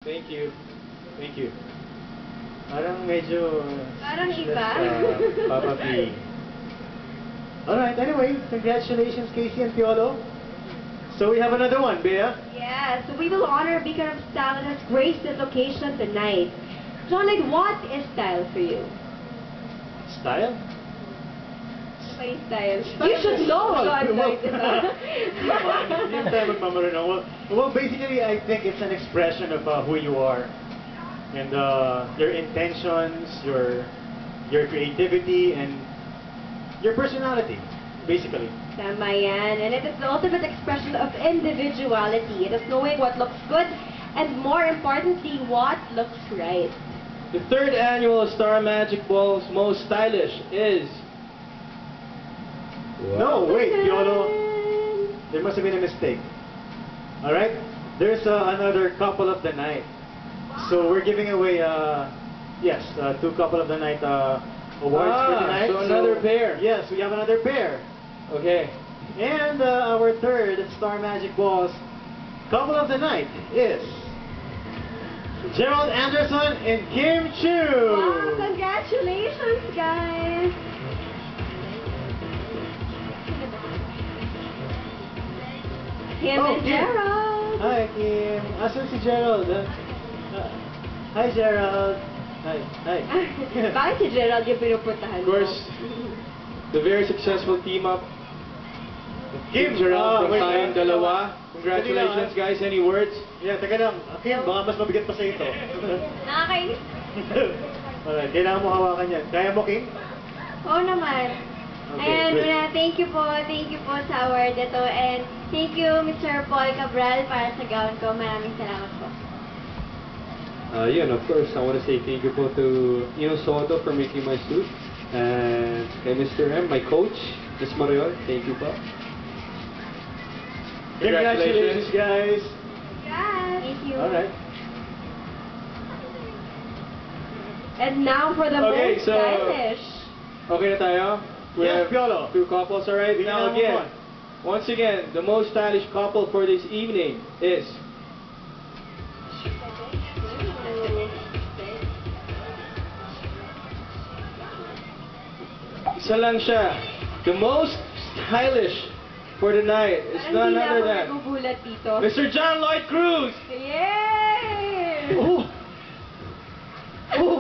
Thank you. Thank you. Parang medyo... Parang iba. Papa P. Alright, anyway, congratulations Casey and Piolo. So we have another one, Bea. Yeah, so we will honor Beacon of Style that has graced this occasion tonight. John, like, what is style for you? Style? What is style? You should know, John, like, Hindi tayo magmamarunong. Well, basically, I think it's an expression of who you are. And your intentions, your creativity, and your personality, basically. Tama yan. And it is the ultimate expression of individuality. It is knowing what looks good and, more importantly, what looks right. The third annual Star Magic Ball's most stylish is... No, wait, Piolo. There must have been a mistake. Alright? There's another couple of the night. So we're giving away, yes, two couple of the night awards for tonight. So another pair. Yes, we have another pair. Okay. And our third Star Magic Balls couple of the night is Gerald Anderson and Kim Chu. Wow, congratulations, guys. Kim and Kim. Gerald. Hi, Kim. Asan si Gerald? Hi, Gerald. Hi. Hi. Bakit si Gerald yung pinupuntahan Of course, the very successful team up. Kim Gerald from wait, tayong dalawa. Congratulations, guys. Any words? Yeah, teka lang. Kim, baka mas mabigat pa sa ito. Nakakainis. Alright, kailangan mo hawakan yan. Kaya mo, Kim? Oo naman. Okay, Ayan, good. thank you po sa award ito. And thank you, Mr. Paul Cabral, para sa gown ko. Maraming salamat po. Yun, of course, I want to say thank you po to Ino Soto for making my suit. And kay Mr. M, my coach, Ms. Mariol, thank you po. Congratulations, guys. Guys. Thank you. Alright. And now for the Okay, most so- stylish. Okay na tayo? We Yes, have Piolo. two couples, alright? Bigyan Now mo again, one. once again, the most stylish couple for this evening is... Isa lang siya. The most stylish for the night is Parang none hindi na other ako than nagugulat dito. Mr. John Lloyd Cruz! Yay! Oh! Oh!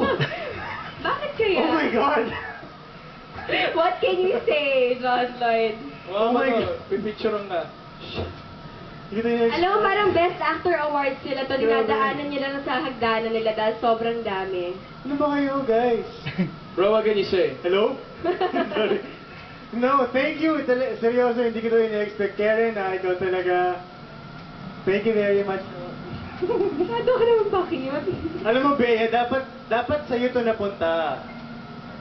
Bakit kaya? Oh my God! What can you say, John Lloyd? Oh my God. Pipicturean na. Hindi tayo na- Alam mo, parang Best Actor Awards sila to. Grabe. Dinadaanan nila na sa hagdanan nila dahil sobrang dami. Ano ba kayo, guys? Bro, what can you say? Hello? Sorry. No, thank you. Seryoso, hindi ko ito in-expect. Karen, ikaw talaga. Thank you very much. Masyado ka naman ba cute? Alam mo, Bea, dapat sa'yo ito napunta.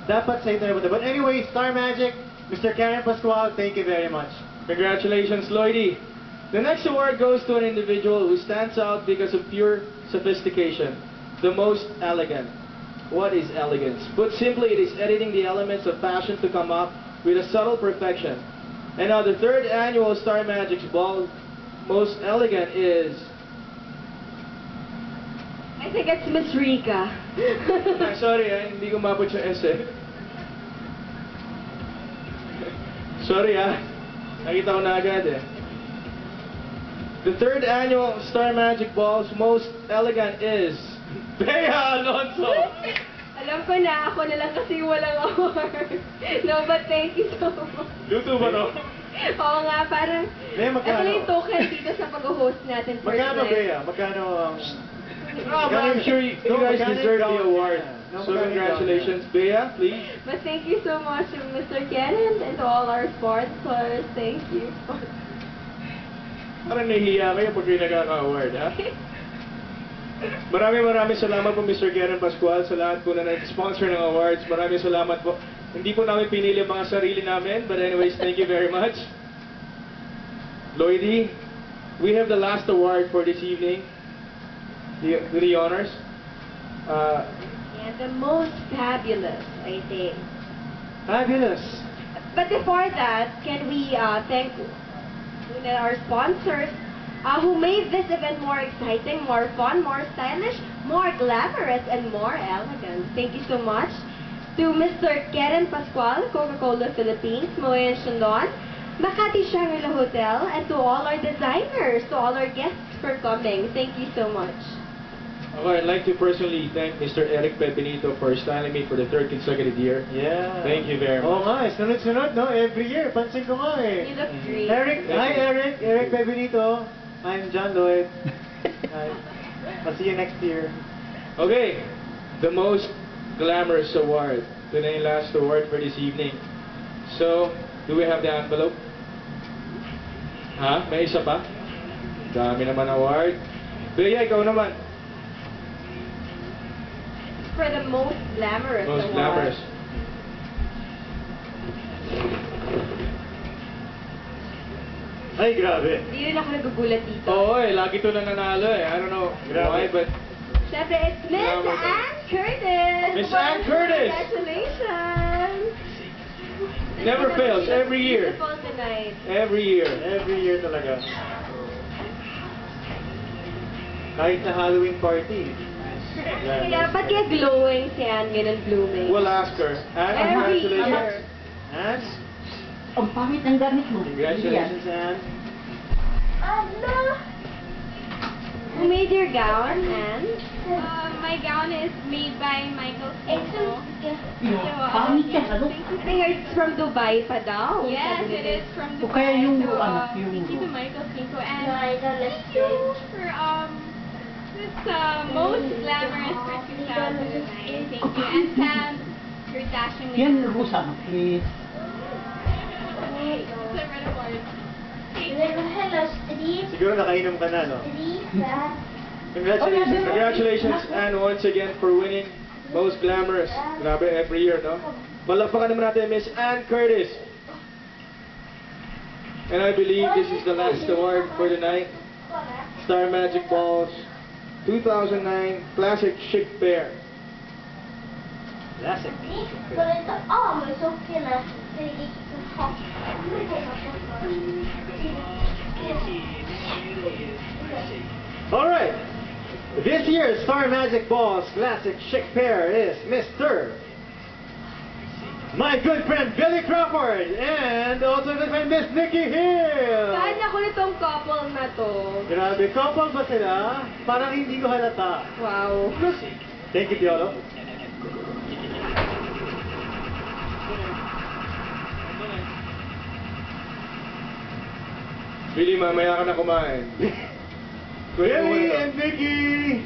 Dapat sa'yo ito napunta. But anyway, Star Magic, Mr. Karen Pascual, thank you very much. Congratulations, Lloydie. The next award goes to an individual who stands out because of pure sophistication. The most elegant. What is elegance? Put simply, it is editing the elements of fashion to come up with a subtle perfection. And now the third annual Star Magic's Ball most elegant is... I think it's Miss Rika. Sorry, hindi ko mabot yung S eh. Sorry nakita ko na agad eh. The third annual Star Magic Ball's most elegant is Bea Alonso. Alam ko na, ako na lang kasi walang award. No, but thank you so much. Luto ba no? Oo nga, parang... Bea, magkano? Ito na yung token dito sa pag-host natin for Magkano, tonight. Bea? Magkano ang... I'm sure you guys deserve the award. So congratulations, Bea, please. But thank you so much to Mr. Kenneth and to all our sponsors. Thank you. Parang nahihiya kayo pag kayo nagkaka-award, ha? Maraming salamat po Mr. Karen Pascual sa lahat po na nag-sponsor ng awards. Maraming salamat po. Hindi po namin pinili ang mga sarili namin, but anyways, thank you very much. Lloydie, we have the last award for this evening. The honors. Yeah, the most fabulous, I think. Fabulous. But before that, can we thank our sponsors who made this event more exciting, more fun, more stylish, more glamorous, and more elegant. Thank you so much to Mr. Keren Pascual, Coca-Cola Philippines, Moe Shandon, Makati Shangri-La Hotel, and to all our designers, to all our guests for coming. Thank you so much. Okay, I'd like to personally thank Mr. Eric Pepinito for styling me for the third consecutive year. Yeah. Thank you very Oo much. nga, sunod-sunod, no? Every year. Pansin ko nga You eh. look great. Eric, hi Eric. Eric Pebinito. I'm John Lloyd. Hi. I'll see you next year. Okay, the most glamorous award. Ito na yung last award for this evening. So, do we have the envelope? Ha? May isa pa? Dami naman award. Bea, ikaw naman. For the most glamorous Most award. glamorous. Ay, grabe. Hindi rin ako nagugulat dito. Oo lagi to na nanalo eh. I don't know Grabe. why, but Siyempre, it's Miss Salamat. Anne Curtis! Miss Anne Curtis! Congratulations! never fails, every year. Beautiful tonight. Every year. Every year talaga. Kahit sa Halloween party. Kaya, ba't kaya glowing si Anne, ganun blooming? We'll ask her. Anne, Every congratulations. year. Anne? Ang pangit ang gamit mo. Congratulations, Anne. Who made your gown, Anne? My gown is made by Michael Cinco. Pangit yan, ano? I heard it's from Dubai pa daw. Yes, Sabi it nila. is from O kaya Dubai. yung, So, ano, yung- thank you to Michael Cinco. And thank you for this most glamorous for 2009. Thank you. And Sam, your dashing Yan, with rusa, please. It's a red award. Siguro nakainom ka na, no? Congratulations. Congratulations, Anne, once again for winning Most Glamorous. Grabe, every year, no? Palakpakan naman natin, Miss Anne Curtis. And I believe this is the last award for the night. Star Magic Balls 2009 Classic Chic Pair. Classic. Alright. This year's Star Magic Balls Classic Chic Pair is Mr. My good friend Billy Crawford and also good friend Miss Nikki Hill. Saan ako nitong couple na to? Grabe, couple ba sila? Parang hindi ko halata. Wow. Thank you, Piolo. Billy, mamaya ka na kumain. Billy and Nikki!